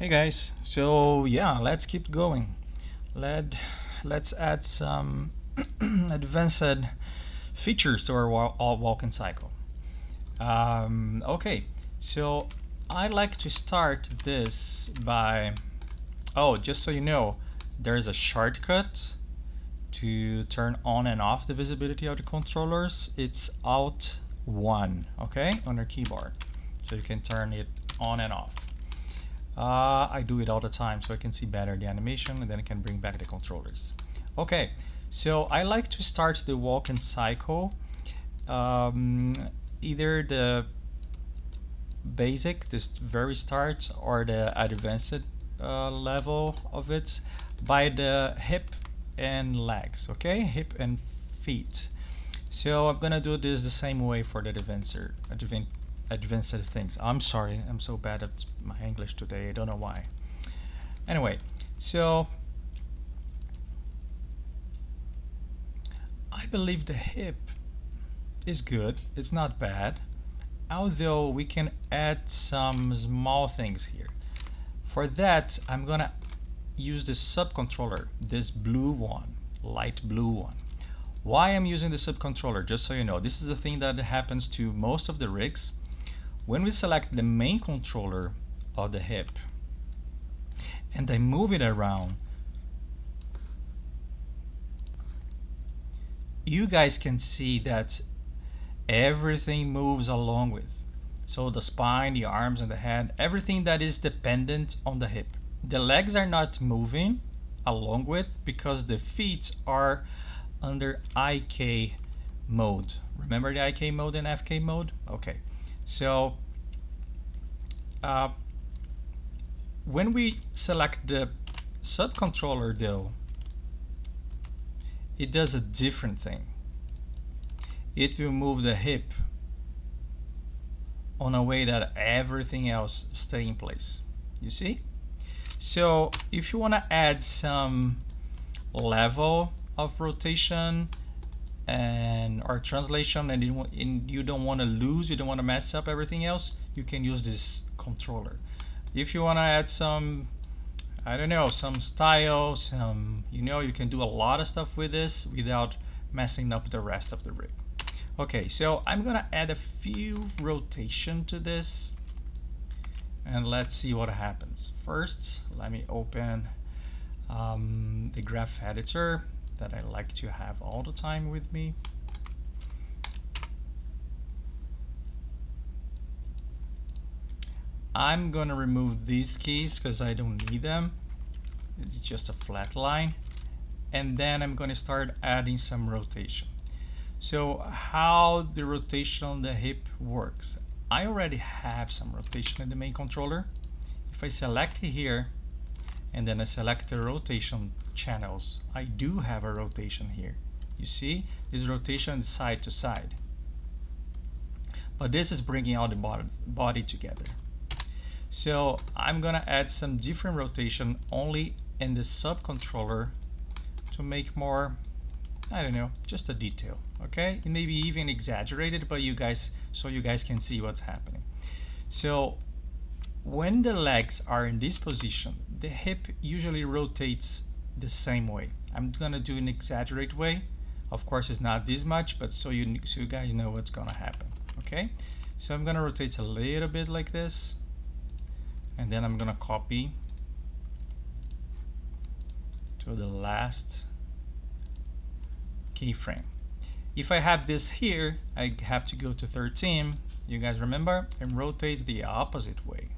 Hey guys, so yeah, let's keep going. Let let's add some advanced features to our walking cycle. Okay, so I like to start this by just so you know, there's a shortcut to turn on and off the visibility of the controllers. It's Alt 1, okay, on your keyboard, so you can turn it on and off. I do it all the time so I can see better the animation, and then I can bring back the controllers. Okay, so I like to start the walk-in cycle, um, either the basic, this very start, or the advanced level of it, by the hip and legs, okay? Hip and feet. So I'm gonna do this the same way for the advanced things. I'm sorry, I'm so bad at my English today, I don't know why. Anyway, so I believe the hip is good, it's not bad, although we can add some small things here. For that, I'm gonna use the subcontroller, this blue one, light blue one. Why I'm using the subcontroller, just so you know, this is a thing that happens to most of the rigs. When we select the main controller of the hip and I move it around, you guys can see that everything moves along with. So the spine, the arms, and the head, everything that is dependent on the hip. The legs are not moving along with because the feet are under IK mode. Remember the IK mode and FK mode? Okay. So when we select the subcontroller though, it does a different thing. It will move the hip on a way that everything else stay in place. You see? So if you want to add some level of rotation and or translation, and you don't want to lose, you don't want to mess up everything else, you can use this controller. If you want to add some, I don't know, some style, you can do a lot of stuff with this without messing up the rest of the rig. Okay, so I'm gonna add a few rotation to this, and let's see what happens. First, let me open the graph editor that I like to have all the time with me. I'm gonna remove these keys because I don't need them. It's just a flat line. And then I'm gonna start adding some rotation. So how the rotation on the hip works. I already have some rotation in the main controller. If I select it here, and then I select the rotation channels, I do have a rotation here. You see, this rotation is side to side. But this is bringing all the body together. So I'm gonna add some different rotation only in the subcontroller to make more, I don't know, just a detail, okay? It may be even exaggerated, but so you guys can see what's happening. So when the legs are in this position, the hip usually rotates the same way. I'm gonna do an exaggerate way. Of course, it's not this much, but so you guys know what's gonna happen, okay? So I'm gonna rotate a little bit like this, and then I'm gonna copy to the last keyframe. If I have this here, I have to go to 13, you guys remember, and rotate the opposite way.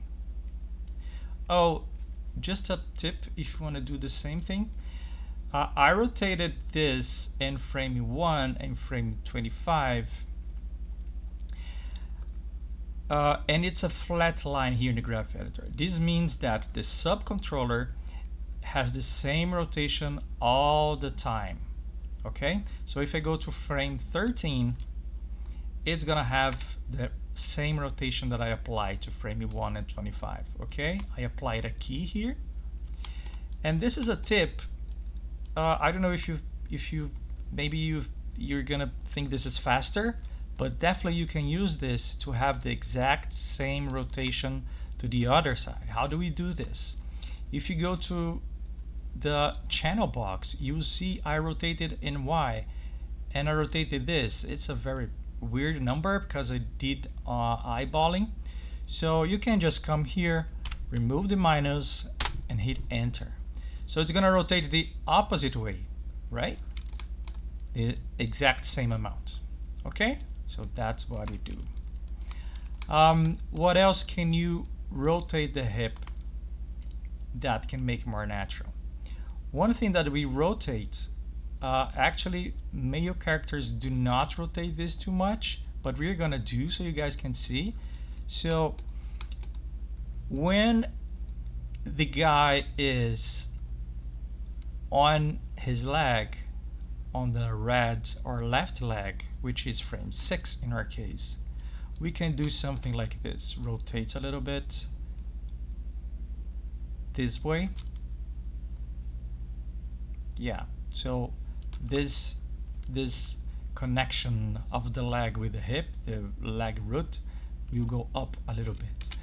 Oh, just a tip if you want to do the same thing. I rotated this in frame 1 and frame 25, and it's a flat line here in the graph editor. This means that the subcontroller has the same rotation all the time. Okay, so if I go to frame 13, it's gonna have the same rotation that I applied to frame 1 and 25. Okay, I applied a key here, and this is a tip. I don't know if you're gonna think this is faster, but definitely you can use this to have the exact same rotation to the other side. How do we do this? If you go to the channel box, you will see I rotated in Y, and I rotated this. It's a very weird number because I did eyeballing. So you can just come here, remove the minus, and hit enter. So it's gonna rotate the opposite way, right? The exact same amount. Okay, so that's what we do. What else can you rotate the hip that can make more natural? One thing that we rotate, actually male characters do not rotate this too much, but we're gonna do so you guys can see. So when the guy is on his leg, on the red or left leg, which is frame 6 in our case, we can do something like this. Rotate a little bit this way. Yeah, so this connection of the leg with the hip, the leg root, will go up a little bit.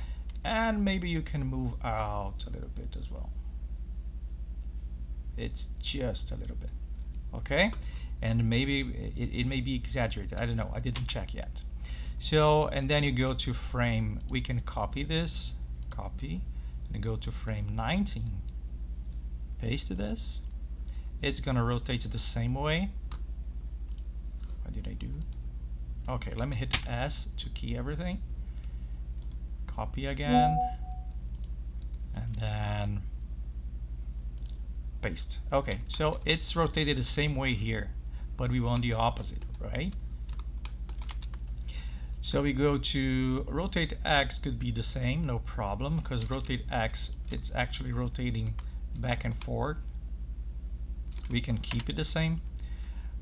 And maybe you can move out a little bit as well. It's just a little bit, okay? And maybe it may be exaggerated. I don't know. I didn't check yet. So, and then you go to frame. We can copy this, copy, and go to frame 19. Paste this. It's gonna rotate the same way. What did I do? Okay, let me hit S to key everything. Copy again, and then paste. Okay, so it's rotated the same way here, but we want the opposite, right? So we go to rotate X, could be the same, no problem, because rotate X, it's actually rotating back and forth. We can keep it the same.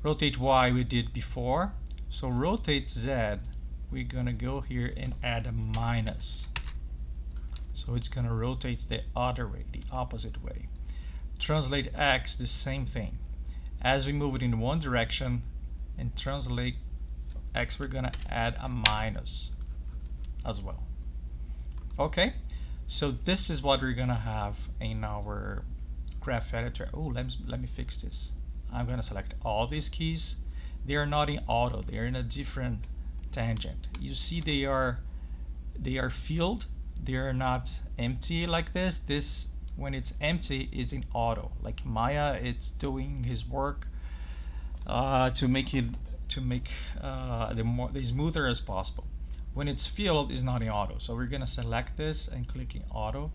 Rotate Y we did before. So rotate Z, we're gonna go here and add a minus. So it's gonna rotate the other way, the opposite way. Translate X, the same thing. As we move it in one direction and translate X, we're gonna add a minus as well. Okay, so this is what we're gonna have in our graph editor. Oh, let me fix this. I'm gonna select all these keys. They are not in auto, they are in a different tangent. You see they are filled, they are not empty like this. This, when it's empty, is in auto. Like Maya, it's doing his work to make the smoother as possible. When it's filled, it's not in auto. So we're gonna select this and click in auto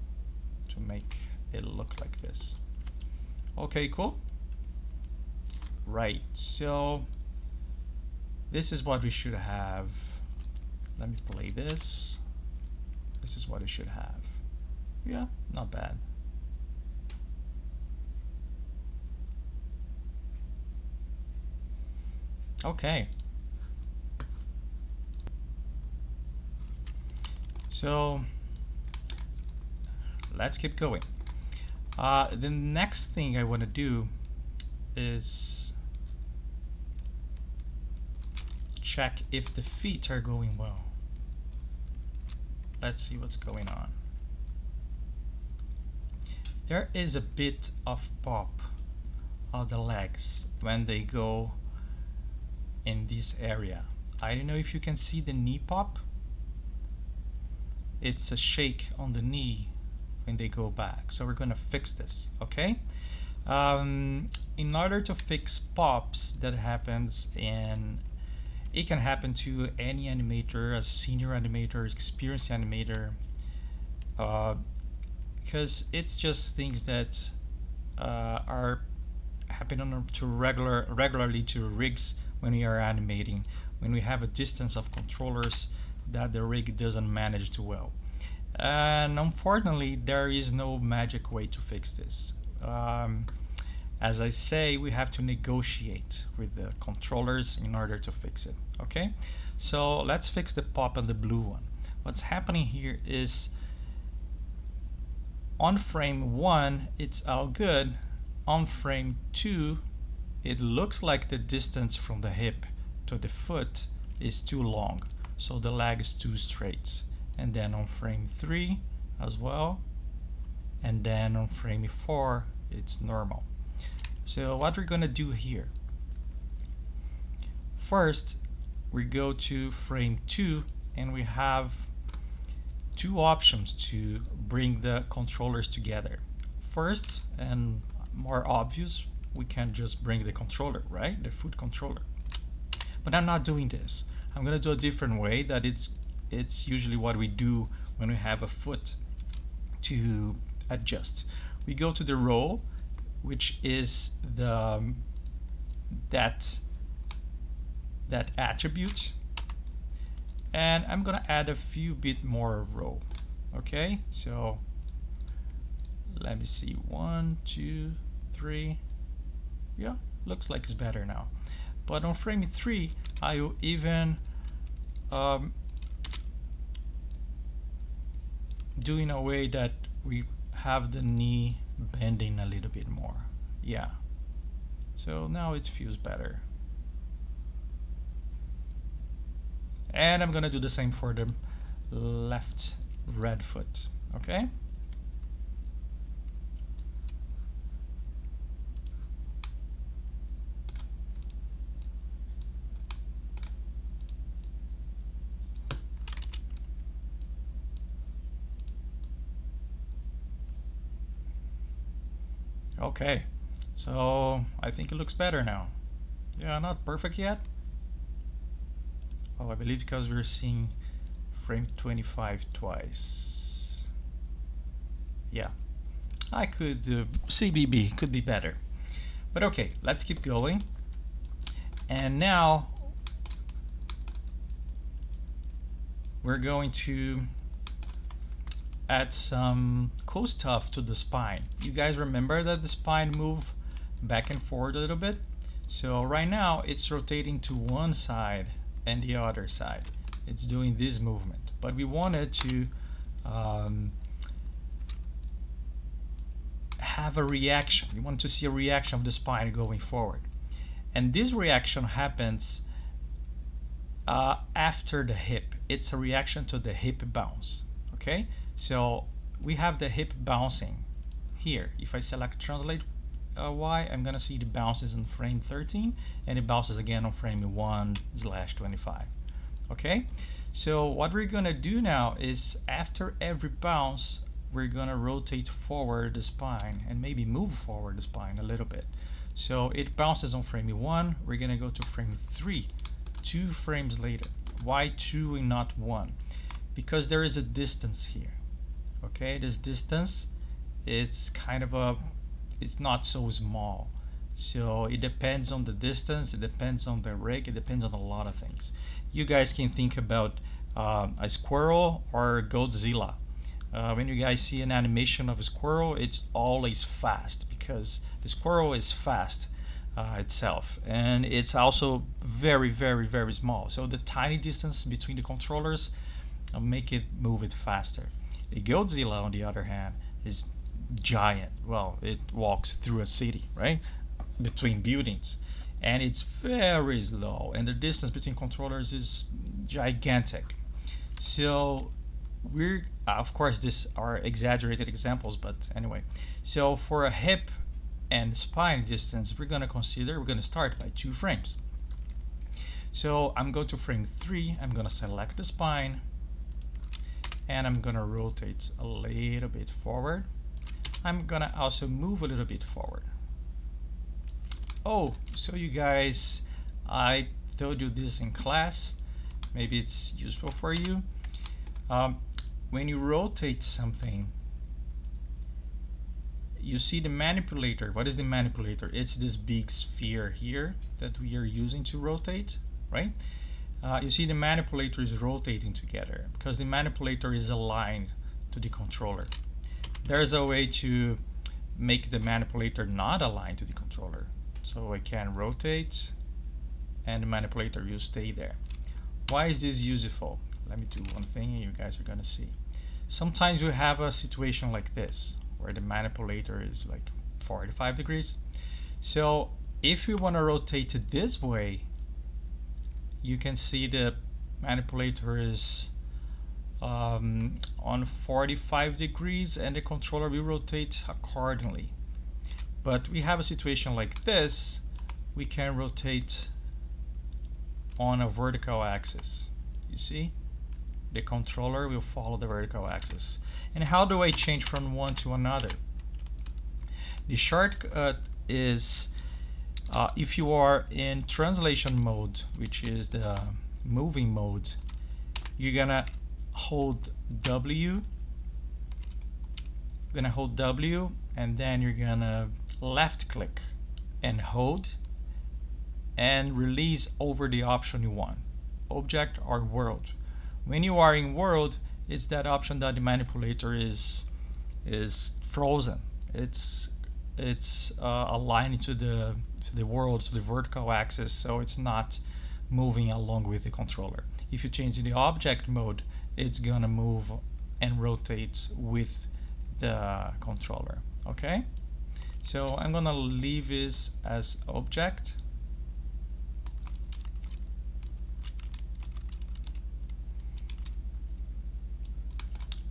to make it look like this. Okay, cool. Right, so this is what we should have. Let me play this. This is what it should have. Yeah, not bad. Okay. So let's keep going. The next thing I want to do is check if the feet are going well. Let's see what's going on. There is a bit of pop of the legs when they go in this area. I don't know if you can see the knee pop. It's a shake on the knee when they go back. So we're gonna fix this, okay? In order to fix pops that happens in, it can happen to any animator, a senior animator, experienced animator, because it's just things that are happening to regularly to rigs when we are animating, when we have a distance of controllers that the rig doesn't manage too well. And unfortunately, there is no magic way to fix this. As I say, we have to negotiate with the controllers in order to fix it. Okay, so let's fix the pop on the blue one. What's happening here is on frame 1 it's all good. On frame 2 it looks like the distance from the hip to the foot is too long, so the leg is too straight. And then on frame 3 as well. And then on frame 4, it's normal. So what we're gonna do here, first we go to frame 2 and we have two options to bring the controllers together. First, and more obvious, we can just bring the controller, right? The foot controller. But I'm not doing this. I'm gonna do a different way that it's usually what we do when we have a foot to adjust. We go to the row, which is the that attribute, and I'm gonna add a few bit more row. Okay, so let me see, 1, 2, 3. Yeah, looks like it's better now. But on frame 3, I will even do in a way that we have the knee bending a little bit more. Yeah, so now it feels better. And I'm gonna do the same for the left red foot. Okay, okay, so I think it looks better now. Yeah, not perfect yet. Oh, I believe because we're seeing frame 25 twice. Yeah, I could CBB could be better. But okay, let's keep going. And now we're going to add some cool stuff to the spine. You guys remember that the spine moved back and forth a little bit? So right now it's rotating to one side and the other side. It's doing this movement. But we wanted to have a reaction. We want to see a reaction of the spine going forward. And this reaction happens after the hip. It's a reaction to the hip bounce. Okay, so we have the hip bouncing here. If I select translate Y, I'm gonna see the bounces in frame 13 and it bounces again on frame 1/25. Okay, so what we're gonna do now is after every bounce we're gonna rotate forward the spine and maybe move forward the spine a little bit. So it bounces on frame 1, we're gonna go to frame 3, 2 frames later. Why 2 and not 1? Because there is a distance here. Okay, this distance, it's kind of it's not so small. So it depends on the distance, it depends on the rig, it depends on a lot of things. You guys can think about a squirrel or Godzilla. When you guys see an animation of a squirrel, it's always fast because the squirrel is fast itself, and it's also very, very, very small. So the tiny distance between the controllers make it move it faster. A Godzilla, on the other hand, is giant. Well, it walks through a city, right? Between buildings, and it's very slow, and the distance between controllers is gigantic. So we're of course these are exaggerated examples, but anyway, so for a hip and spine distance we're going to start by 2 frames. So I'm going to frame 3, I'm going to select the spine and I'm going to rotate a little bit forward. I'm going to also move a little bit forward. Oh, so you guys, I told you this in class, maybe it's useful for you. When you rotate something, you see the manipulator. What is the manipulator? It's this big sphere here that we are using to rotate, right? You see the manipulator is rotating together because the manipulator is aligned to the controller. There's a way to make the manipulator not aligned to the controller. So I can rotate and the manipulator will stay there. Why is this useful? Let me do one thing and you guys are gonna see. Sometimes you have a situation like this where the manipulator is like 45 degrees. So if you want to rotate it this way, you can see the manipulator is on 45 degrees, and the controller will rotate accordingly. But we have a situation like this, we can rotate on a vertical axis. You see? The controller will follow the vertical axis. And how do I change from one to another? The shortcut is if you are in translation mode, which is the moving mode, you're gonna hold W, and then you're gonna left click and hold and release over the option you want, object or world. When you are in world, it's that option that the manipulator is frozen. It's aligned to the world, to the vertical axis, so it's not moving along with the controller. If you change the object mode, it's gonna move and rotate with the controller. Okay, so I'm gonna leave this as object.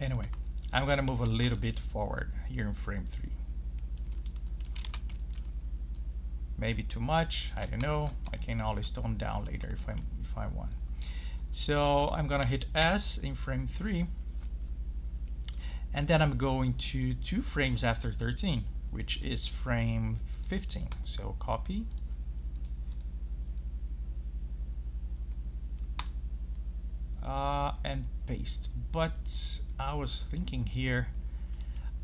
Anyway, I'm gonna move a little bit forward here in frame 3. Maybe too much, I don't know. I can always tone down later if I want. So I'm gonna hit S in frame 3, and then I'm going to 2 frames after 13, which is frame 15. So copy, and paste. But I was thinking here,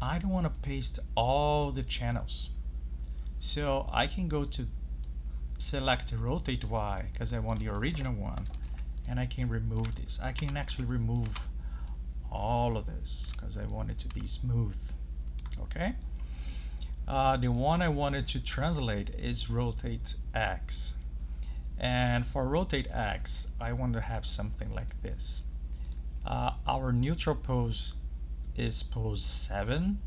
I don't want to paste all the channels. So I can go to select rotate Y because I want the original one, and I can remove this. I can actually remove all of this because I want it to be smooth. Okay. The one I wanted to translate is rotate X. And for rotate X, I want to have something like this. Our neutral pose is pose 7,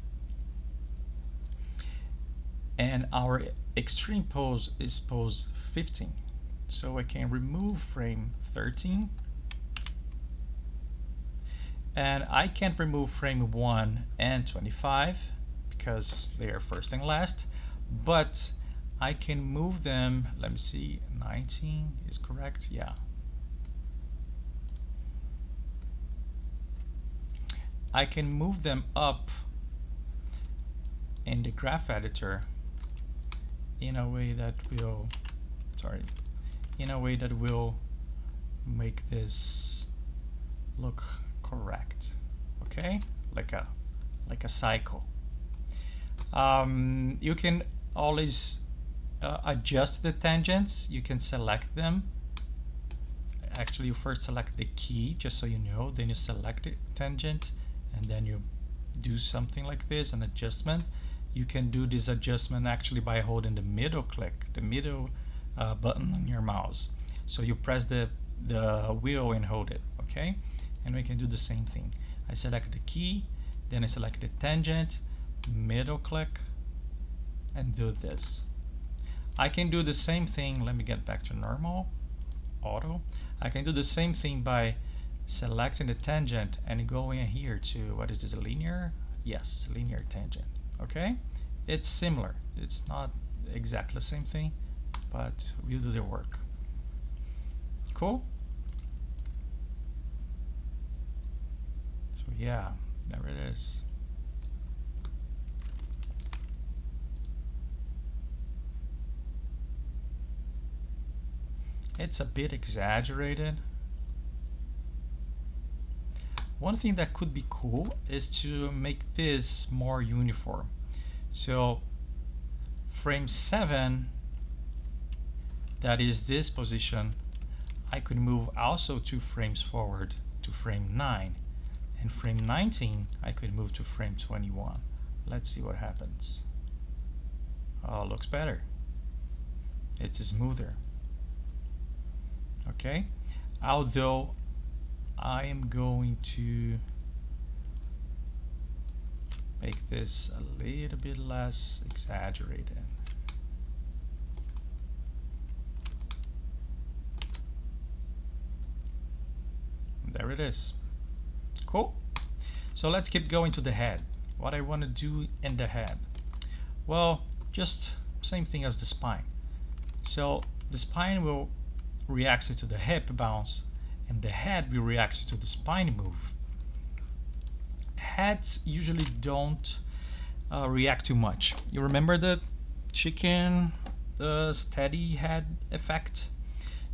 and our extreme pose is pose 15. So I can remove frame 13, and I can't remove frame 1 and 25 because they are first and last, but I can move them. Let me see, 19 is correct, yeah. I can move them up in the graph editor in a way that will, make this look correct. Okay, like a cycle. You can always adjust the tangents. You can select them. Actually, you first select the key, just so you know, then you select the tangent, and then you do something like this, an adjustment. You can do this adjustment actually by holding the middle button on your mouse. So you press the wheel and hold it, okay? And we can do the same thing. I select the key, then I select the tangent, middle click, and do this. I can do the same thing. Let me get back to normal, auto. I can do the same thing by selecting the tangent and going here to, what is this, a linear? Yes, linear tangent. Okay, it's similar. It's not exactly the same thing, but we'll do the work. Cool. So yeah, there it is. It's a bit exaggerated. One thing that could be cool is to make this more uniform. So frame 7, that is this position, I could move also 2 frames forward to frame 9. And frame 19, I could move to frame 21. Let's see what happens. Oh, looks better. It's smoother. Okay, although I am going to make this a little bit less exaggerated. There it is. Cool. So let's keep going to the head. What I want to do in the head, well, just same thing as the spine. So the spine will react to the hip bounce, and the head will react to the spine move. Heads usually don't react too much. You remember the chicken steady head effect?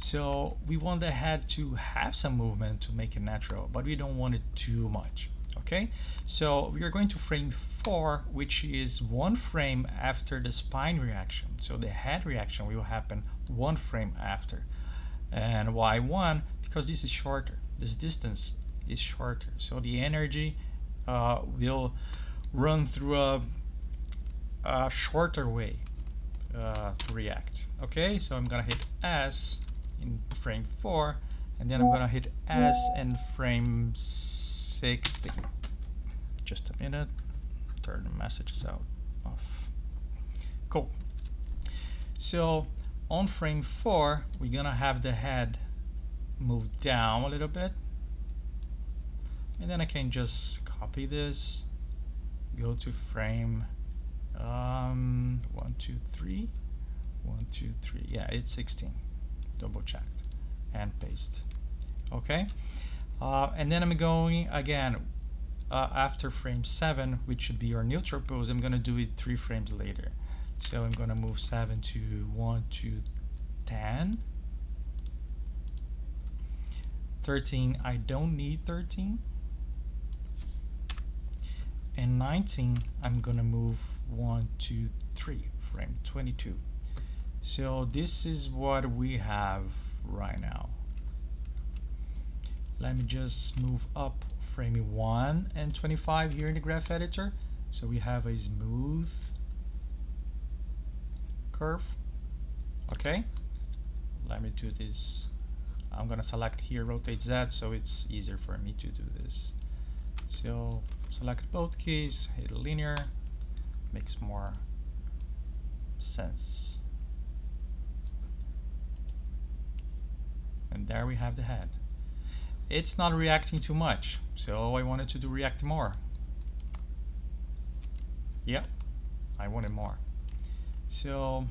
So we want the head to have some movement to make it natural, but we don't want it too much. Okay, so we are going to frame 4, which is 1 frame after the spine reaction. So the head reaction will happen 1 frame after. And why 1? Because this is shorter. This distance is shorter. So the energy will run through a shorter way to react. Okay, so I'm gonna hit S in frame 4, and then I'm gonna hit S in frame 60. Just a minute, turn the messages out off. Cool. So on frame 4, we're gonna have the head move down a little bit, and then I can just copy this, go to frame 1, 2, 3, 1, 2, 3. Yeah, it's 16. Double checked and paste. Okay, and then I'm going again after frame 7, which should be our neutral pose. I'm going to do it 3 frames later. So I'm going to move 7 to 1, 2, 10. 13, I don't need 13. And 19, I'm going to move 1, 2, 3, frame 22. So this is what we have right now. Let me just move up frame 1 and 25 here in the graph editor. So we have a smooth curve. Okay, let me do this. I'm gonna select here rotate Z, so it's easier for me to do this. So select both keys, hit linear, makes more sense. And there we have the head. It's not reacting too much, so I wanted to react more. Yeah, I wanted more. So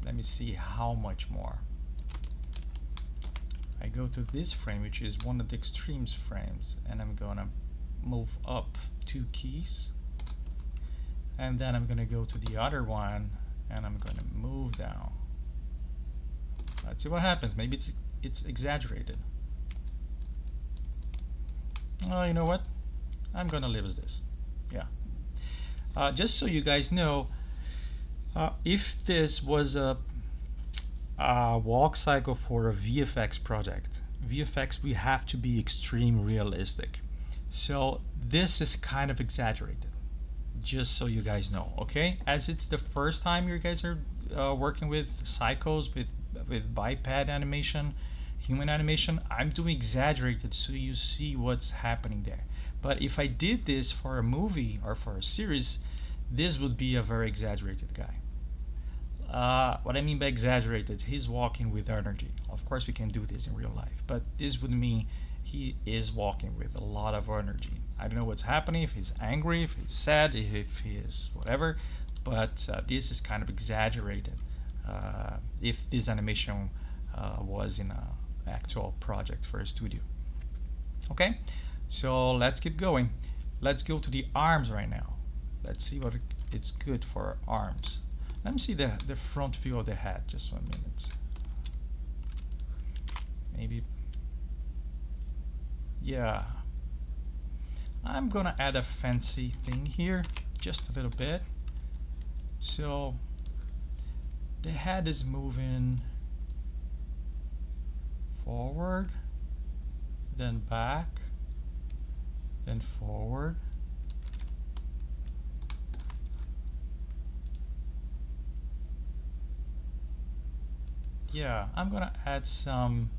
let me see how much more. I go to this frame, which is one of the extremes frames, and I'm gonna move up 2 keys, and then I'm gonna go to the other one, and I'm gonna move down. Let's see what happens. Maybe it's exaggerated. Oh, you know what? I'm gonna leave as this. Yeah. Just so you guys know, if this was a walk cycle for a VFX project, VFX, we have to be extreme realistic. So this is kind of exaggerated, just so you guys know. Okay, as it's the first time you guys are working with cycles, with biped animation, human animation, I'm doing exaggerated so you see what's happening there. But if I did this for a movie or for a series, this would be a very exaggerated guy. What I mean by exaggerated, he's walking with energy. Of course we can do this in real life, but this would mean he is walking with a lot of energy. I don't know what's happening, if he's angry, if he's sad, if he is whatever, but this is kind of exaggerated. If this animation was in an actual project for a studio. Okay, so let's keep going. Let's go to the arms right now. Let's see what it's good for arms. Let me see the front view of the head, just 1 minute. Maybe, yeah. I'm gonna add a fancy thing here, just a little bit. So the head is moving forward, then back, then forward. Yeah, I'm gonna add some.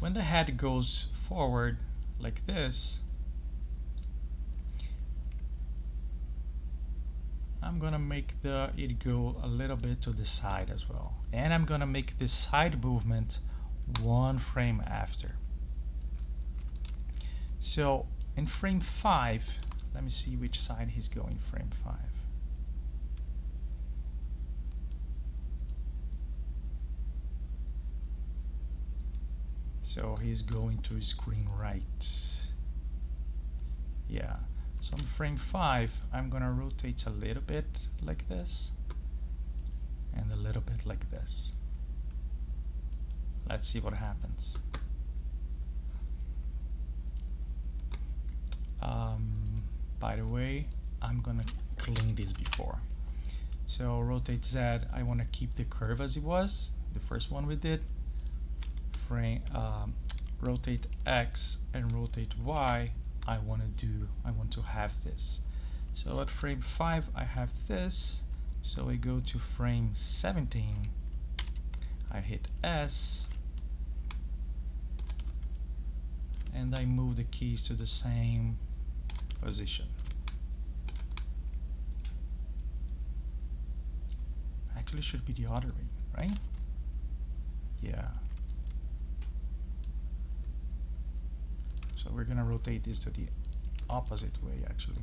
When the head goes forward like this, I'm gonna make it go a little bit to the side as well, and I'm gonna make this side movement 1 frame after. So in frame 5, let me see which side he's going. Frame 5. So he's going to screen right. Yeah. So in frame 5, I'm gonna rotate a little bit like this and a little bit like this. Let's see what happens. By the way, I'm gonna clean this before. So rotate Z, I want to keep the curve as it was, the first one we did. Frame, rotate X and rotate Y, I want to have this. So at frame 5 I have this, so I go to frame 17, I hit S, and I move the keys to the same position. Actually should be the other way, right? Yeah. So we're gonna rotate this to the opposite way actually.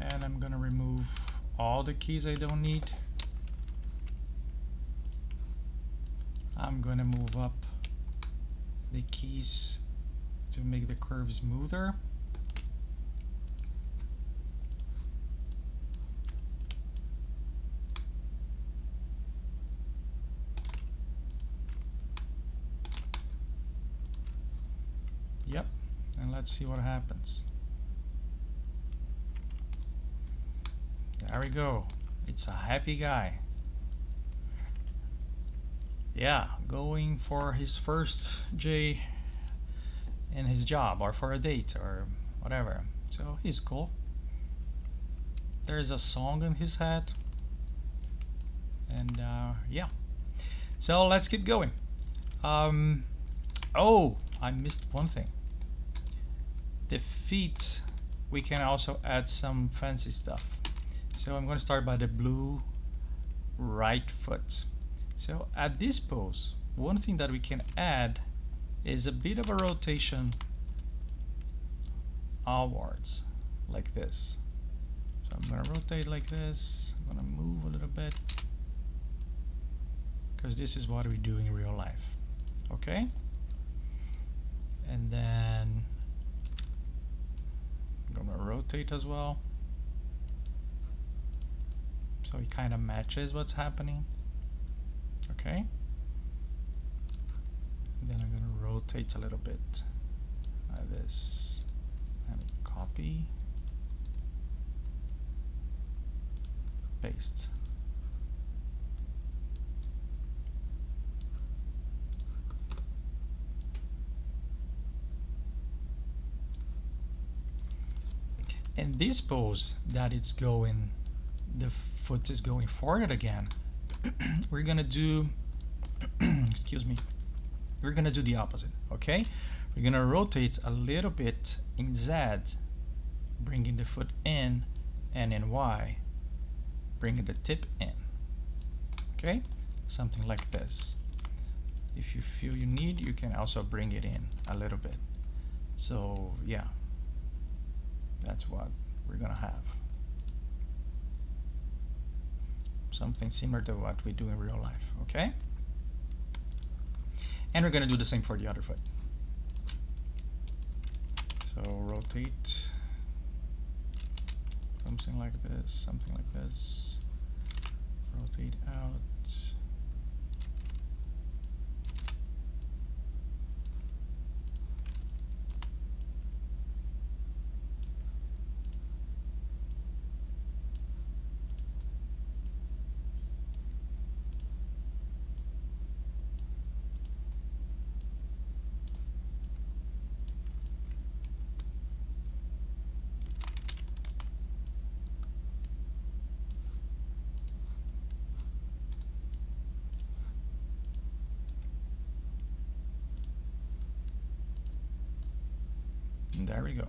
And I'm gonna remove all the keys I don't need. I'm gonna move up the keys to make the curve smoother. Yep, and let's see what happens. There we go. It's a happy guy. Yeah, going for his first J in his job or for a date or whatever. So he's cool. There's a song in his head. And yeah. So let's keep going. Oh, I missed one thing. The feet, we can also add some fancy stuff. So I'm going to start by the blue right foot. So at this pose, one thing that we can add is a bit of a rotation outwards, like this. So I'm going to rotate like this. I'm going to move a little bit, because this is what we do in real life. Okay? And then I'm going to rotate as well, so it kind of matches what's happening. Okay? And then I'm going to rotate a little bit like this, and copy, paste. And this pose that it's going, the foot is going forward again, we're gonna do excuse me, we're gonna do the opposite. Okay, we're gonna rotate a little bit in Z, bringing the foot in, and in Y, bringing the tip in. Okay, something like this. If you feel you need, you can also bring it in a little bit. So yeah, that's what we're gonna have. Something similar to what we do in real life, okay? And we're gonna do the same for the other foot. So rotate, something like this, something like this. Rotate out. rotation. There we go.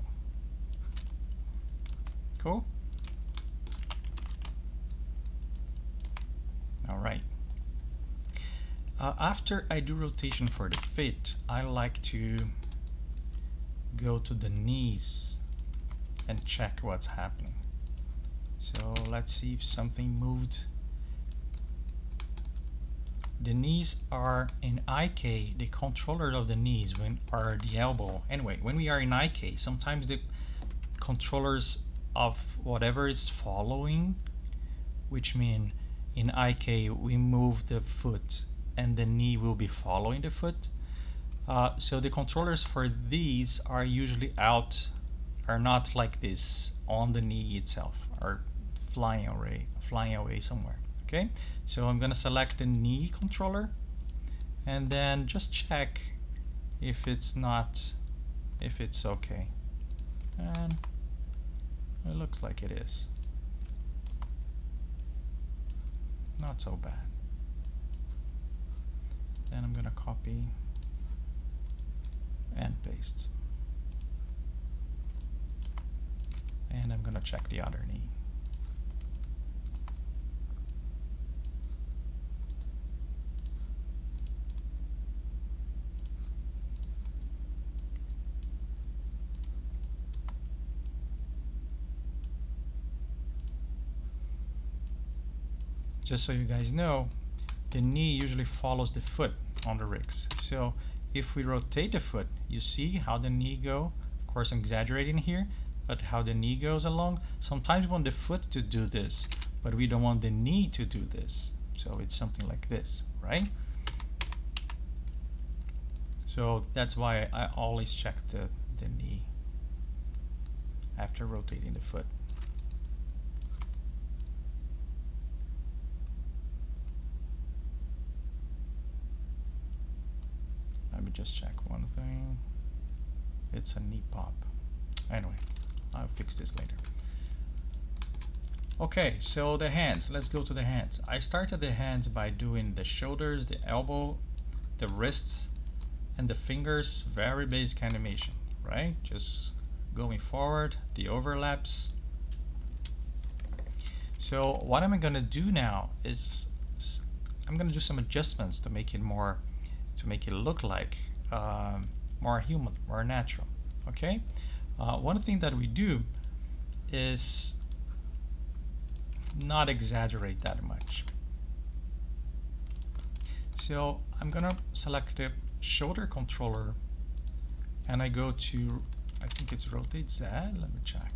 Cool. All right. After I do rotation for the feet, I like to go to the knees and check what's happening. So let's see if something moved. The knees are in IK, the controller of the knees are the elbow. Anyway, when we are in IK, sometimes the controllers of whatever is following, which mean in IK we move the foot and the knee will be following the foot. So the controllers for these are usually out, are not like this on the knee itself, are flying away somewhere. Okay, so I'm gonna select the knee controller and then just check if it's okay, and it looks like it is. Not so bad. Then I'm gonna copy and paste, and I'm gonna check the other knee. Just so you guys know, the knee usually follows the foot on the rigs. So if we rotate the foot, you see how the knee go. Of course, I'm exaggerating here, but how the knee goes along. Sometimes we want the foot to do this, but we don't want the knee to do this. So it's something like this, right? So that's why I always check the knee after rotating the foot. Let me just check one thing. It's a knee pop. Anyway, I'll fix this later. Okay, so the hands. Let's go to the hands. I started the hands by doing the shoulders, the elbow, the wrists, and the fingers. Very basic animation, right? Just going forward, the overlaps. So what I'm gonna do now is I'm gonna do some adjustments to make it more, to make it look like more human, more natural. Okay, one thing that we do is not exaggerate that much. So I'm gonna select the shoulder controller and I go to, I think it's rotate Z. Let me check.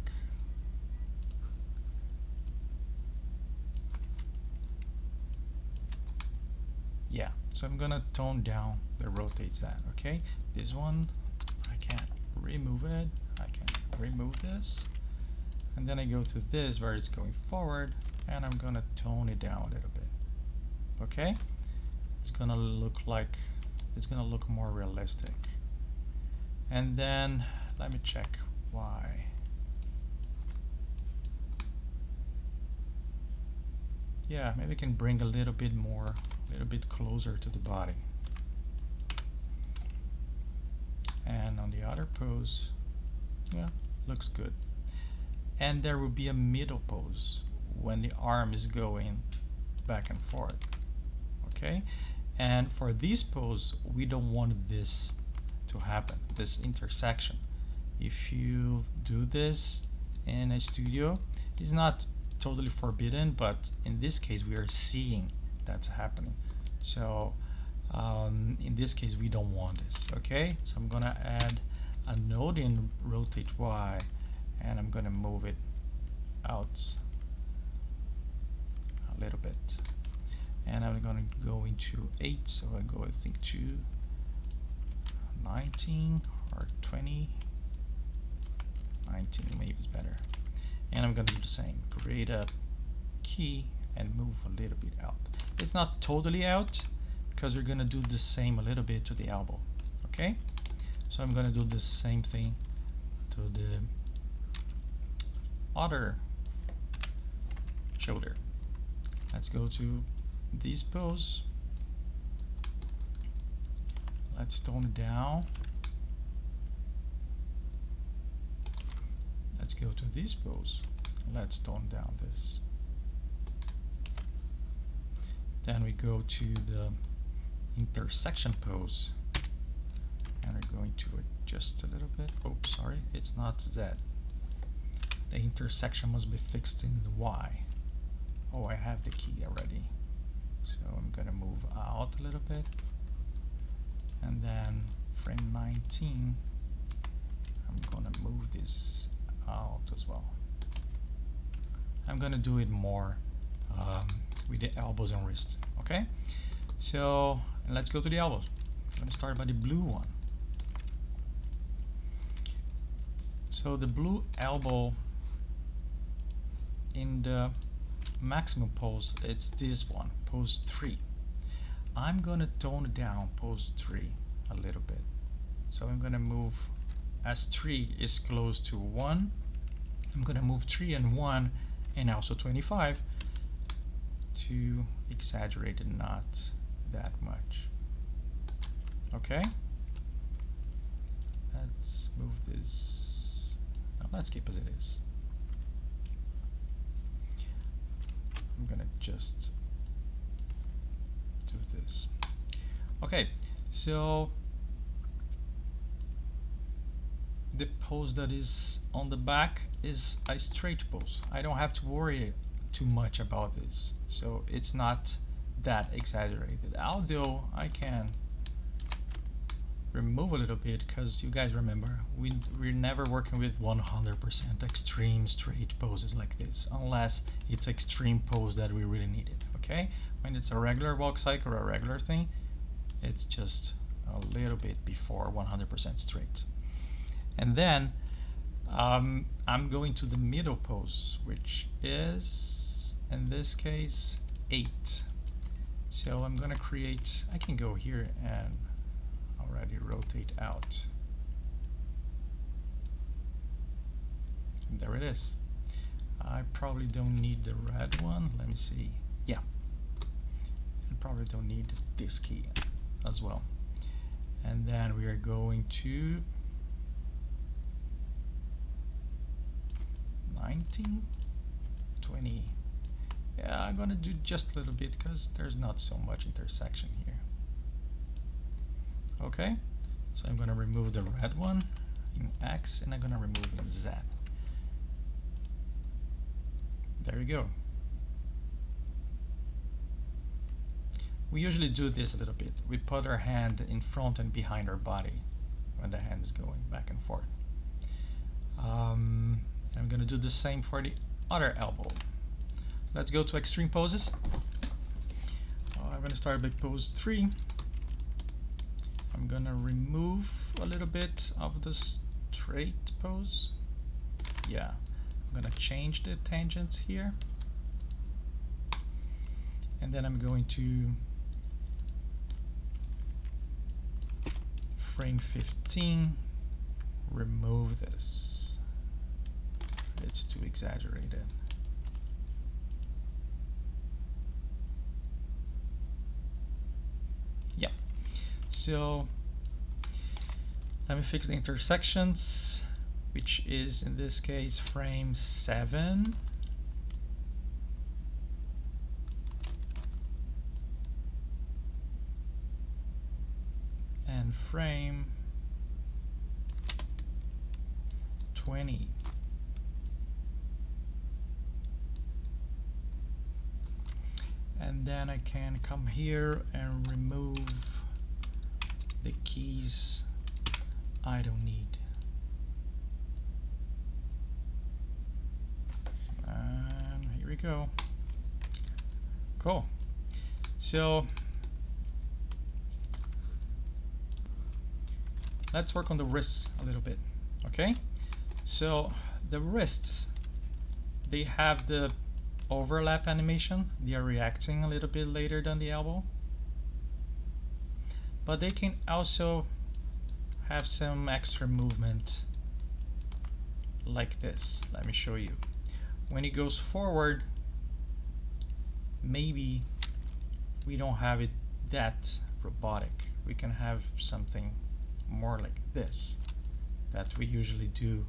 Yeah, so I'm gonna tone down the rotate Z. Okay, this one I can't remove it. I can remove this, and then I go to this where it's going forward, and I'm gonna tone it down a little bit. Okay, it's gonna look like, it's gonna look more realistic. And then let me check why. Yeah, maybe I can bring a little bit more, a little bit closer to the body. And on the other pose, yeah, looks good. And there will be a middle pose when the arm is going back and forth. Okay, and for this pose, we don't want this to happen, this intersection. If you do this in a studio, it's not totally forbidden, but in this case we are seeing that's happening. So in this case we don't want this. Okay, so I'm gonna add a node in rotate Y, and I'm gonna move it out a little bit, and I'm gonna go into 8, so I go, I think, to 19 or 20. 19 maybe is better. And I'm gonna do the same, create a key and move a little bit out. It's not totally out because we're gonna do the same a little bit to the elbow. Okay, so I'm gonna do the same thing to the other shoulder. Let's go to this pose. Let's tone it down. go to this pose. Let's tone down this. Then we go to the intersection pose, and we're going to adjust a little bit. Oh, sorry, it's not Z. The intersection must be fixed in the Y. Oh, I have the key already. So I'm gonna move out a little bit. And then frame 19, I'm gonna move this out as well. I'm gonna do it more with the elbows and wrists, okay? So let's go to the elbows. I'm gonna start by the blue one. So the blue elbow in the maximum pose, it's this one, pose 3. I'm gonna tone down pose 3 a little bit. So I'm gonna move, as 3 is close to 1, I'm gonna move 3 and 1 and also 25 to exaggerate it not that much. Okay? Let's move this, no, let's keep as it is. I'm gonna just do this. Okay, so the pose that is on the back is a straight pose. I don't have to worry too much about this, so it's not that exaggerated, although I can remove a little bit, because you guys remember we're never working with 100% extreme straight poses like this unless it's extreme pose that we really need it. Okay, when it's a regular walk cycle or a regular thing, it's just a little bit before 100% straight. And then I'm going to the middle pose, which is in this case 8. So I'm gonna create, I can go here and already rotate out. And there it is. I probably don't need the red one. Let me see. Yeah. And probably don't need this key as well. And then we are going to 19, 20. Yeah, I'm gonna do just a little bit because there's not so much intersection here. Okay, so I'm gonna remove the red one in X and I'm gonna remove it in Z. There we go. We usually do this a little bit. We put our hand in front and behind our body when the hand is going back and forth. I'm gonna do the same for the other elbow. Let's go to extreme poses. I'm gonna start by pose 3. I'm gonna remove a little bit of the straight pose. Yeah, I'm gonna change the tangents here. And then I'm going to frame 15, remove this. It's too exaggerated. Yeah. So let me fix the intersections, which is in this case frame 7. And frame 20. And then I can come here and remove the keys I don't need. And here we go. Cool. So let's work on the wrists a little bit, okay? So the wrists, they have the overlap animation. They are reacting a little bit later than the elbow. But they can also have some extra movement like this. Let me show you. When it goes forward, maybe we don't have it that robotic. We can have something more like this that we usually do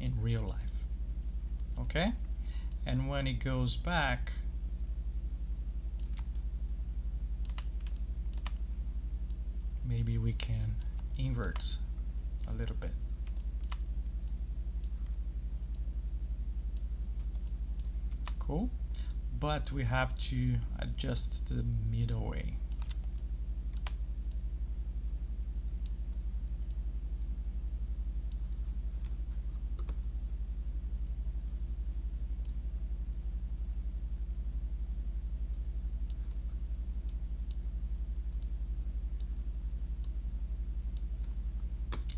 in real life. okay? And when it goes back, maybe we can invert a little bit. Cool. But we have to adjust the middle way.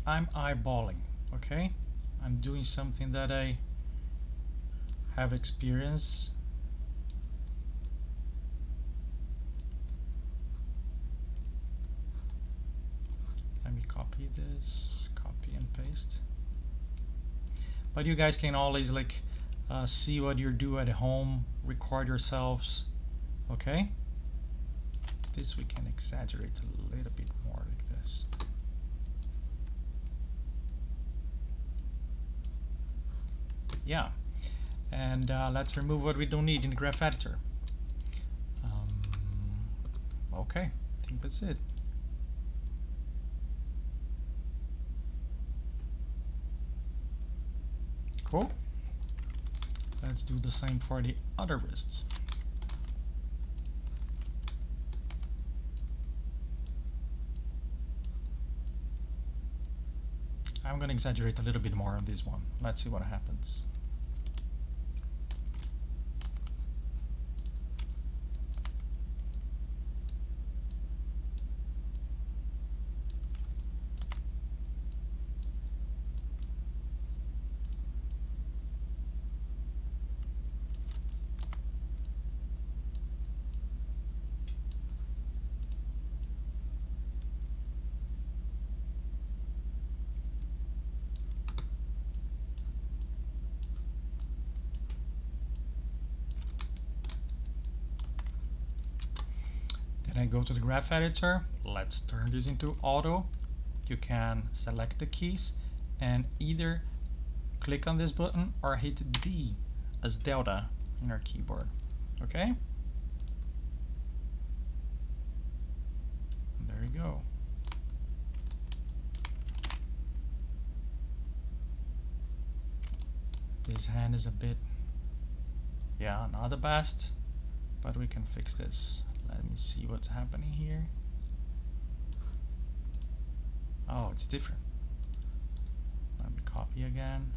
I'm eyeballing, okay? I'm doing something that I have experience. Let me copy this, copy and paste. But you guys can always like see what you do at home, record yourselves, okay? This we can exaggerate a little bit more like this. Yeah, and let's remove what we don't need in the graph editor. Okay, I think that's it. Cool. Let's do the same for the other wrists. I'm going to exaggerate a little bit more on this one. Let's see what happens. Then I go to the graph editor. Let's turn this into auto. You can select the keys and either click on this button or hit D as delta in our keyboard. Okay? And there you go. This hand is a bit, yeah, not the best, but we can fix this. Let me see what's happening here. Oh, it's different. Let me copy again.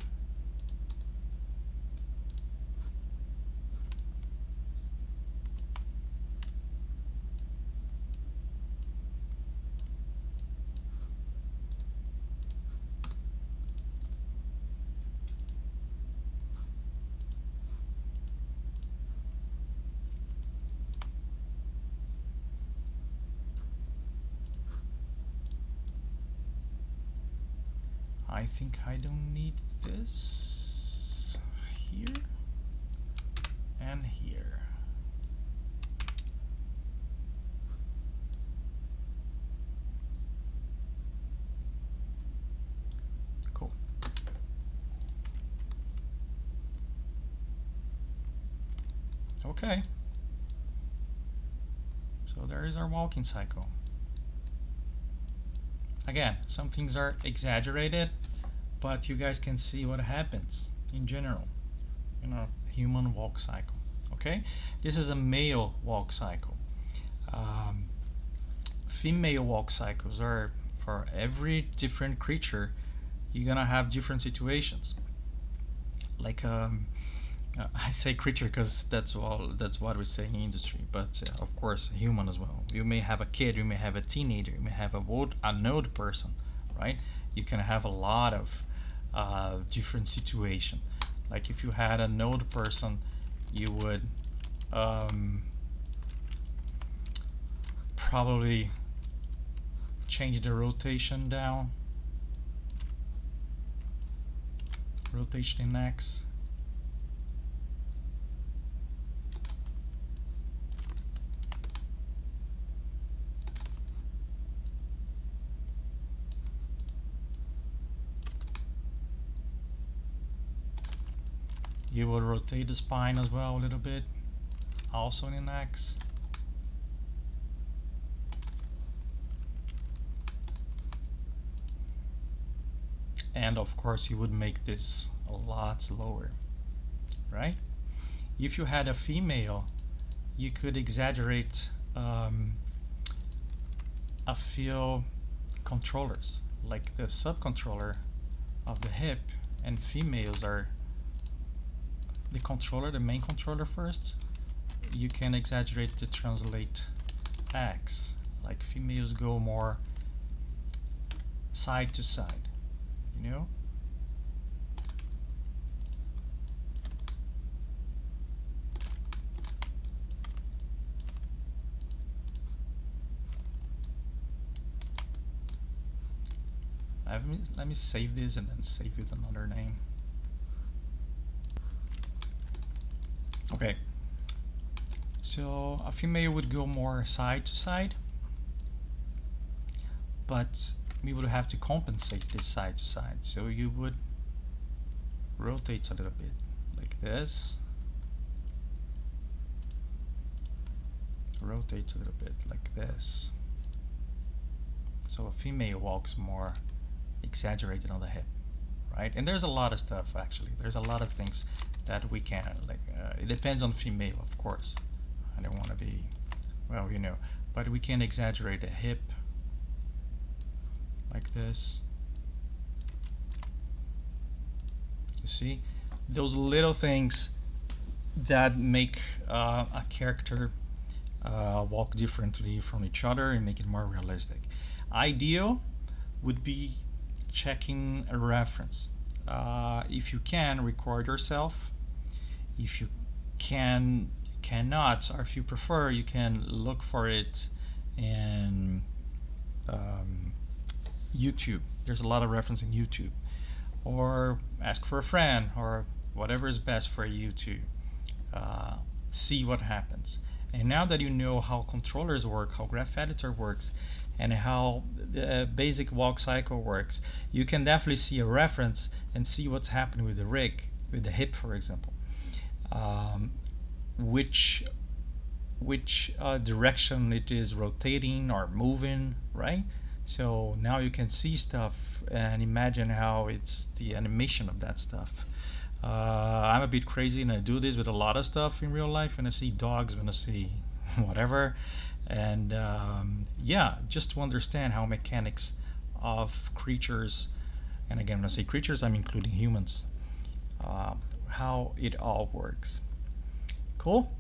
I think I don't need this here and here. Cool. Okay. So there is our walking cycle. Again, some things are exaggerated, but you guys can see what happens in general in a human walk cycle. Okay, this is a male walk cycle. Female walk cycles are for every different creature. You're gonna have different situations. Like I say creature because that's what we say in industry, but of course human as well. You may have a kid, you may have a teenager, you may have an old person, right? You can have a lot of different situation. Like if you had an old person, you would probably change the rotation down, rotation in X. You will rotate the spine as well a little bit, also in X. And of course you would make this a lot slower, right? If you had a female, you could exaggerate a few controllers, like the subcontroller of the hip, and females are the controller, the main controller first. You can exaggerate the translate X, like females go more side to side, you know? Let me save this and then save with another name. Okay, so a female would go more side to side, but we would have to compensate this side to side. So you would rotate a little bit like this, rotate a little bit like this. So a female walks more exaggerated on the hip, right? And there's a lot of stuff, actually. There's a lot of things that we can, like, it depends on female, of course. I don't want to be, well, you know, but we can exaggerate the hip like this. You see? Those little things that make a character walk differently from each other and make it more realistic. Ideal would be checking a reference. If you can, record yourself. If you cannot, or if you prefer, you can look for it in YouTube. There's a lot of reference in YouTube. Or ask for a friend, or whatever is best for you to see what happens. And now that you know how controllers work, how Graph Editor works, and how the basic walk cycle works, you can definitely see a reference and see what's happening with the rig, with the hip, for example. Which direction it is rotating or moving, right? So now you can see stuff and imagine how it's the animation of that stuff. I'm a bit crazy and I do this with a lot of stuff in real life. When I see dogs, when I see whatever, and yeah, just to understand how mechanics of creatures, and again, when I say creatures, I'm including humans, how it all works. Cool?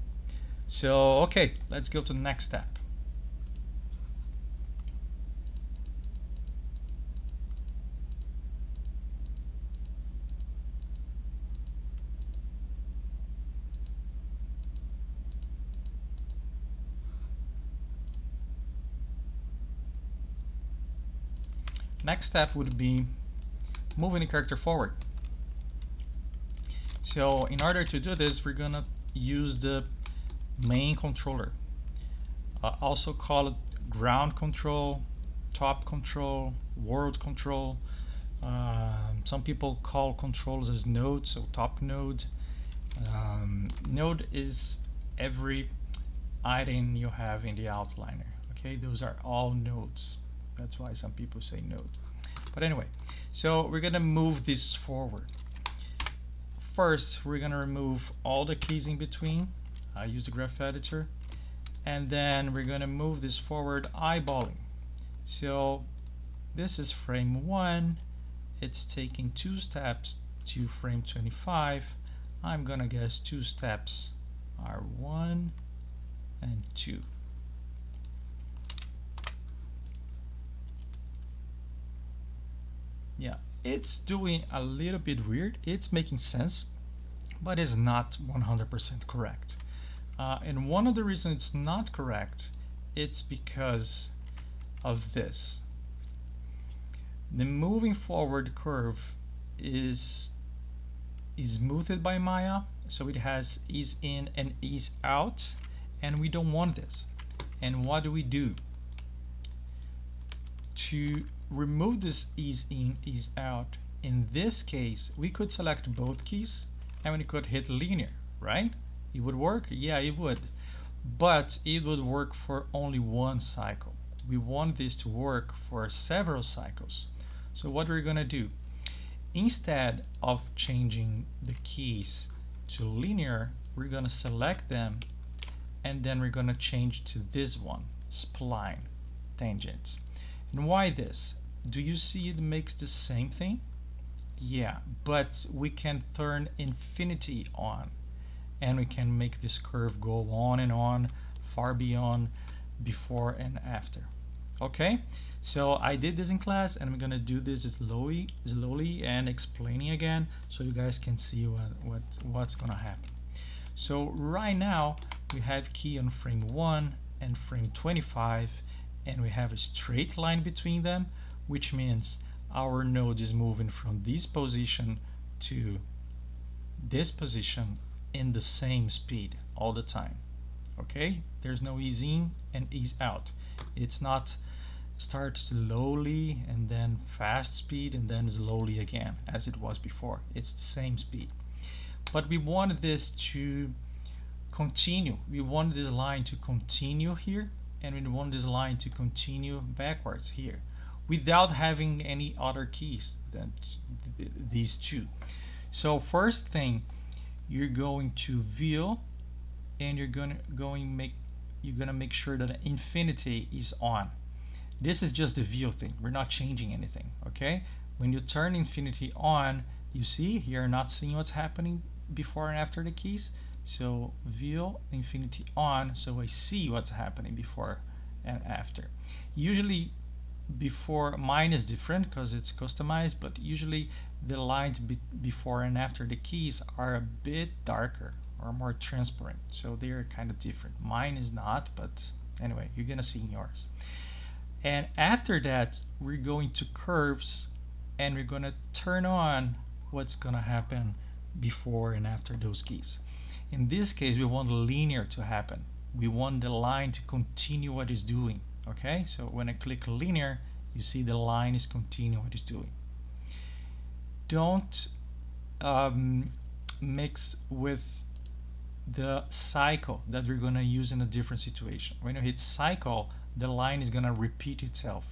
So, okay, let's go to the next step. Next step would be moving the character forward. So in order to do this, we're gonna use the main controller, also call it ground control, top control, world control. Some people call controls as nodes, so top node. Node is every item you have in the outliner. Okay, those are all nodes. That's why some people say node. But anyway, so we're gonna move this forward. First, we're gonna remove all the keys in between. I use the graph editor. And then we're gonna move this forward eyeballing. So this is frame 1. It's taking 2 steps to frame 25. I'm gonna guess 2 steps are 1 and 2. Yeah, it's doing a little bit weird. It's making sense, but it's not 100% correct. And one of the reasons it's not correct, it's because of this. The moving forward curve is smoothed by Maya, so it has ease in and ease out, and we don't want this. And what do we do? To remove this ease in, ease out, in this case, we could select both keys and we could hit linear, right? It would work? Yeah, it would. But it would work for only one cycle. We want this to work for several cycles. So what we're gonna do, instead of changing the keys to linear, we're gonna select them and then we're gonna change to this one, spline, tangents. And why this? Do you see it makes the same thing? Yeah, but we can turn infinity on and we can make this curve go on and on, far beyond before and after. Okay, so I did this in class and I'm gonna do this slowly and explaining again so you guys can see what's gonna happen. So right now we have key on frame 1 and frame 25 and we have a straight line between them, which means our node is moving from this position to this position in the same speed all the time. Okay, there's no ease in and ease out. It's not start slowly and then fast speed and then slowly again as it was before. It's the same speed. But we want this to continue. We want this line to continue here and we want this line to continue backwards here without having any other keys than these two. So first thing, you're going to view and you're gonna make sure that infinity is on. This is just the view thing. We're not changing anything, okay? When you turn infinity on, you see here not seeing what's happening before and after the keys. So view infinity on, so I see what's happening before and after. Usually before, mine is different because it's customized, but usually the lines before and after the keys are a bit darker or more transparent, so they're kind of different. Mine is not, but anyway, you're gonna see in yours. And after that, we're going to curves and we're gonna turn on what's gonna happen before and after those keys. In this case, we want linear to happen. We want the line to continue what it's doing. Okay, so when I click linear, you see the line is continuing what it's doing. Don't mix with the cycle that we're going to use in a different situation. When you hit cycle, the line is going to repeat itself.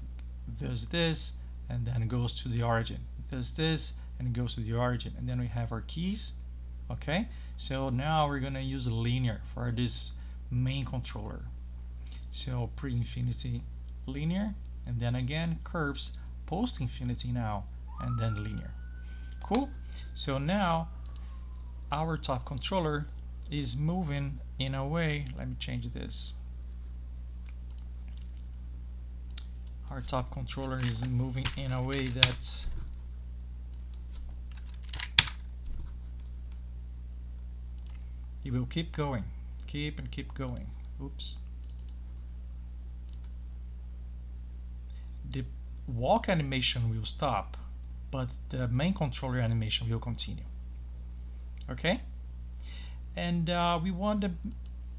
It does this and then it goes to the origin. It does this and it goes to the origin. And then we have our keys. Okay, so now we're going to use linear for this main controller. So pre-infinity linear, and then again curves, post-infinity now, and then linear. Cool. So now our top controller is moving in a way, let me change this. Our top controller is moving in a way that it will keep going, keep going. Oops. The walk animation will stop, but the main controller animation will continue. Okay? And we want the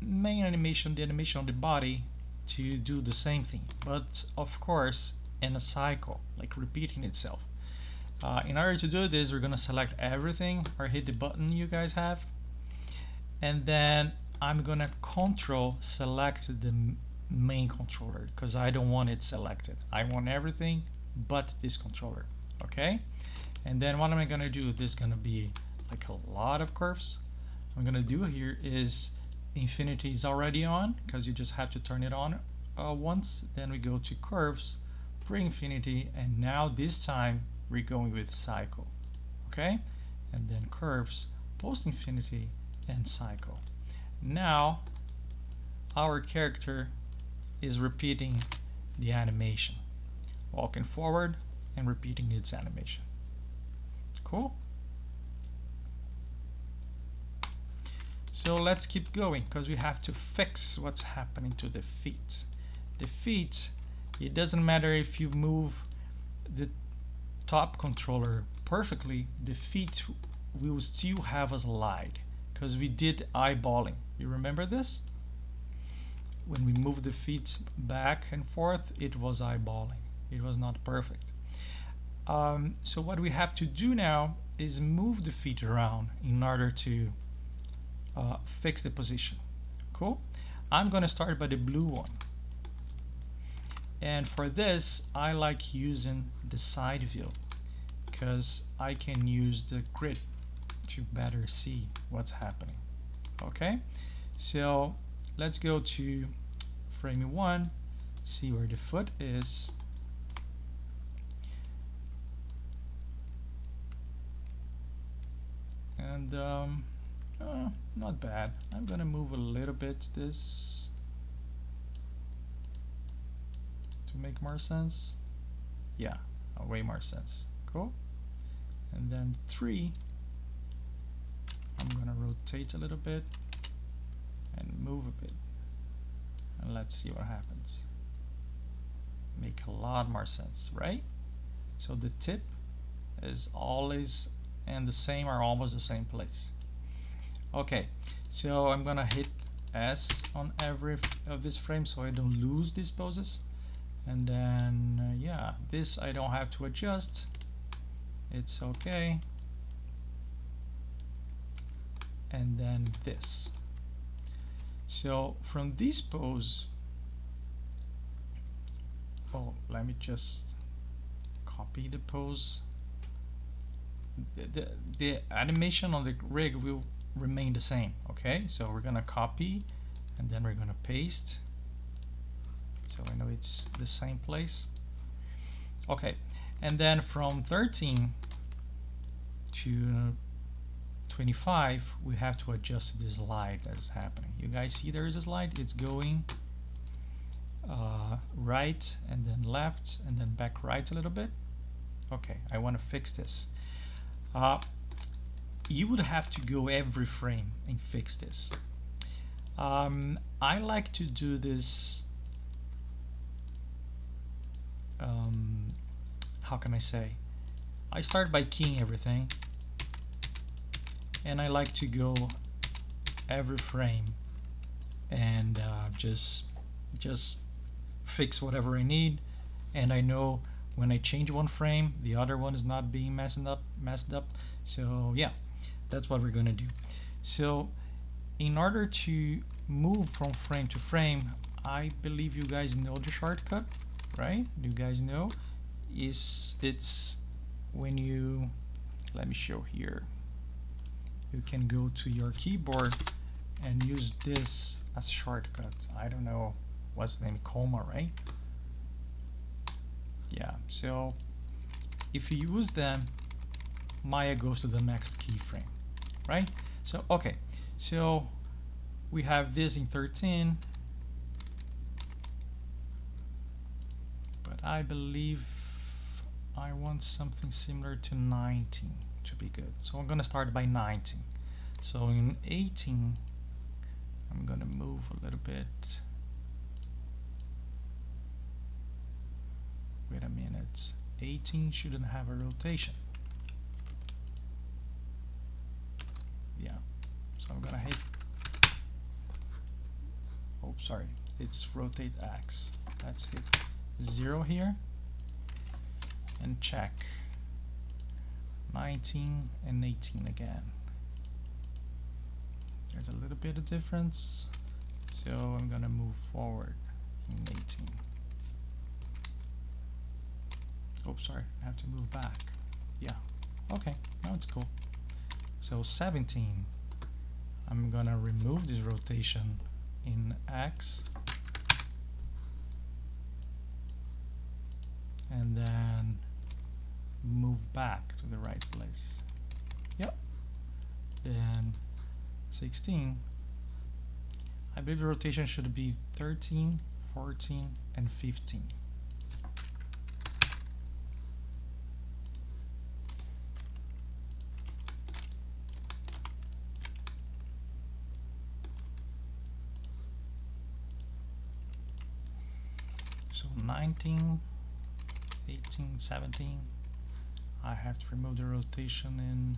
main animation, the animation on the body, to do the same thing, but of course in a cycle, like repeating itself. In order to do this, we're gonna select everything or hit the button you guys have, and then I'm gonna control select the main controller because I don't want it selected. I want everything but this controller. Okay, and then what am I gonna do? There's gonna be like a lot of curves. What I'm gonna do here is infinity is already on because you just have to turn it on once. Then we go to curves, pre-infinity, and now this time we're going with cycle. Okay, and then curves, post-infinity, and cycle. Now our character is repeating the animation, walking forward and repeating its animation. Cool. So let's keep going because we have to fix what's happening to the feet. The feet, it doesn't matter if you move the top controller perfectly, the feet will still have a slide because we did eyeballing. You remember this? When we move the feet back and forth, it was eyeballing. It was not perfect. So what we have to do now is move the feet around in order to fix the position. Cool. I'm gonna start by the blue one, and for this I like using the side view because I can use the grid to better see what's happening. Okay, so let's go to frame 1, see where the foot is, and not bad. I'm gonna move a little bit this to make more sense. Yeah, way more sense. Cool. And then 3, I'm gonna rotate a little bit and move a bit, and let's see what happens. Make a lot more sense, right? So the tip is always and the same or almost the same place. Okay, so I'm gonna hit S on every of this frame so I don't lose these poses. And then yeah, this I don't have to adjust. It's okay. And then this. So from this pose, oh, let me just copy the pose. The animation on the rig will remain the same. Okay, so we're gonna copy and then we're gonna paste, so I know it's the same place. Okay, and then from 13 to 25 we have to adjust the slide that's happening. You guys see there is a slide, it's going right and then left and then back right a little bit. Okay, I want to fix this. You would have to go every frame and fix this. I like to do this, how can I say? I start by keying everything, and I like to go every frame and just fix whatever I need. And I know when I change one frame, the other one is not being messed up. So yeah, that's what we're gonna do. So in order to move from frame to frame, I believe you guys know the shortcut, right? You guys know it's when you, let me show here, you can go to your keyboard and use this as shortcut. I don't know what's the name, comma, right? Yeah, so if you use them, Maya goes to the next keyframe, right? So okay, so we have this in 13, but I believe I want something similar to 19 to be good. So I'm gonna start by 19. So in 18, I'm gonna move a little bit. Wait a minute, 18 shouldn't have a rotation. Yeah, so I'm gonna hit, oh sorry, it's rotate X. Let's hit 0 here and check 19 and 18 again. There's a little bit of difference, so I'm gonna move forward in 18. Oh, sorry, I have to move back. Yeah, okay, now it's cool. So 17, I'm gonna remove this rotation in X, and then move back to the right place. Yep. Then 16, I believe the rotation should be 13, 14, and 15. So 19, 18, 17, I have to remove the rotation in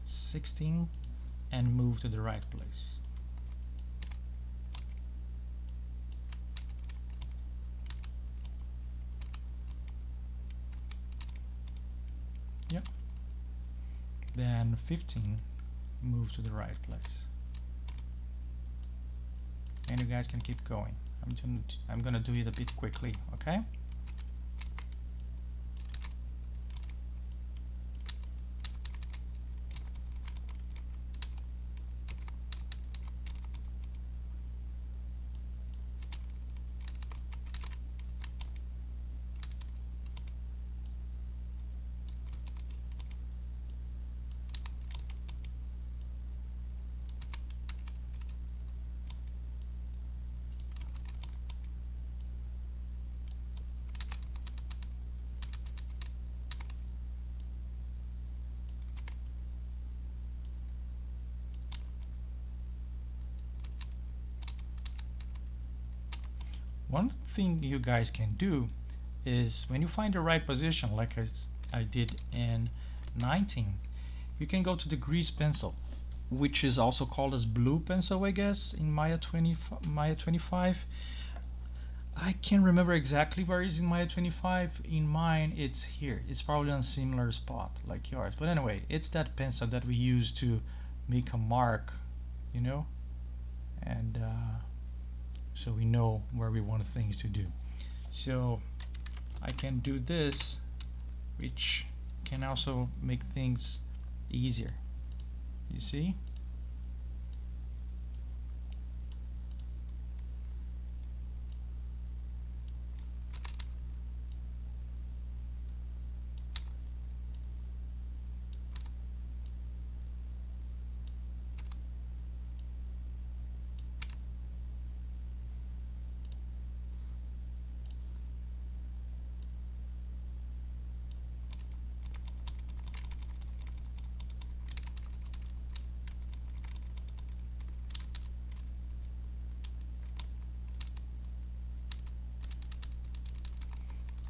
16 and move to the right place. Yep, then 15 move to the right place. And you guys can keep going. I'm gonna do it a bit quickly, okay? One thing you guys can do is when you find the right position, like I did in 19, you can go to the grease pencil, which is also called as blue pencil, I guess, in Maya 25. I can't remember exactly where it is in Maya 25. In mine, it's here. It's probably on a similar spot like yours. But anyway, it's that pencil that we use to make a mark, you know, and so we know where we want things to do. So I can do this, which can also make things easier. You see?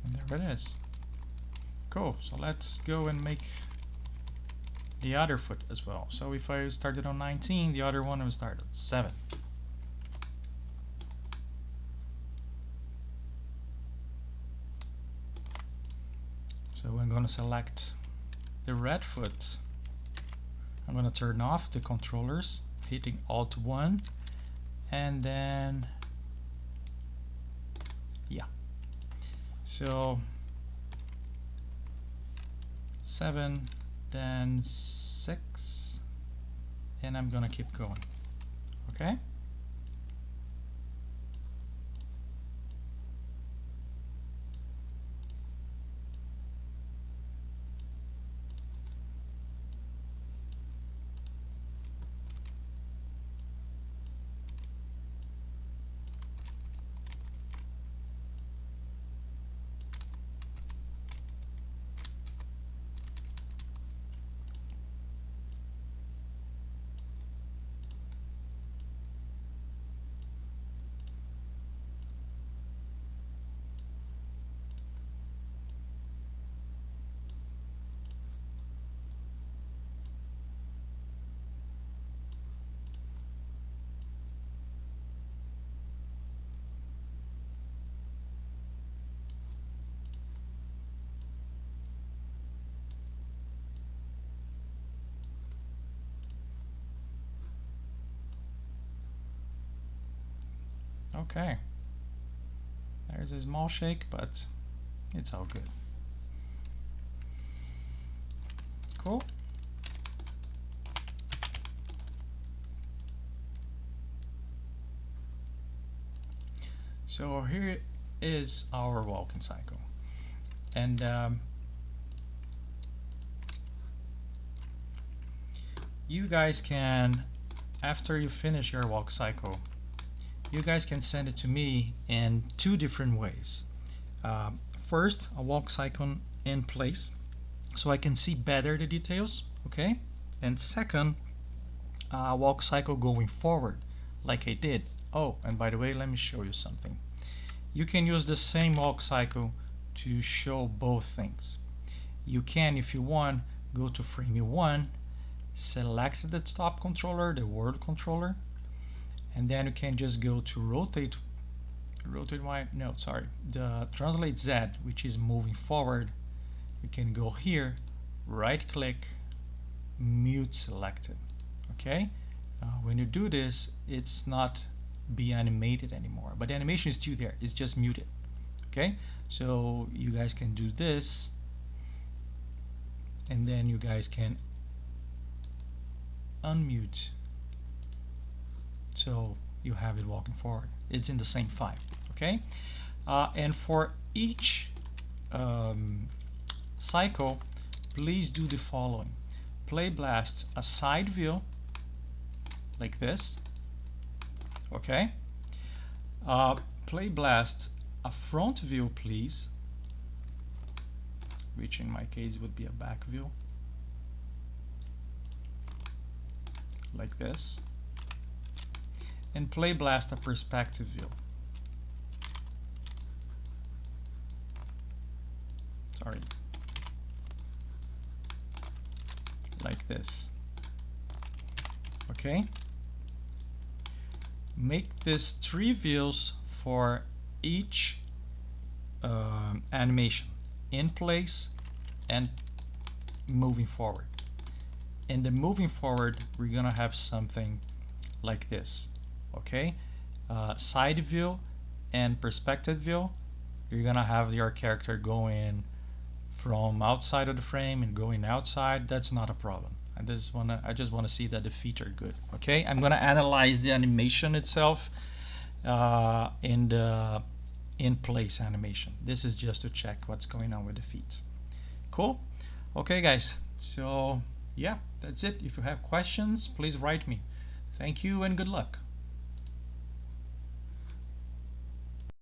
And there it is. Cool. So let's go and make the other foot as well. So if I started on 19, the other one will start at 7. So I'm going to select the red foot. I'm going to turn off the controllers, hitting Alt 1, and then yeah. So 7, then 6, and I'm gonna keep going. Okay? Okay. There's a small shake, but it's all good. Cool. So here is our walking cycle. And you guys can, after you finish your walk cycle, you guys can send it to me in 2 different ways. First, a walk cycle in place, so I can see better the details, okay? And second, a walk cycle going forward, like I did. Oh, and by the way, let me show you something. You can use the same walk cycle to show both things. You can, if you want, go to frame 1, select the top controller, the world controller, and then you can just go to rotate Y, no, sorry, the translate Z, which is moving forward. You can go here, right click, mute selected. Okay, when you do this, it's not be animated anymore, but the animation is still there, it's just muted. Okay, so you guys can do this, and then you guys can unmute, so you have it walking forward. It's in the same file. Okay, and for each cycle, please do the following: play blast a side view like this. Okay, play blast a front view, please, which in my case would be a back view like this, and play blast a perspective view. Sorry, like this. Okay, make this 3 views for each animation: in place and moving forward. In the moving forward, we're gonna have something like this. Okay, side view and perspective view, you're gonna have your character going from outside of the frame and going outside. That's not a problem. I just wanna see that the feet are good. Okay, I'm gonna analyze the animation itself in the in place animation. This is just to check what's going on with the feet. Cool. Okay, guys. So yeah, that's it. If you have questions, please write me. Thank you and good luck.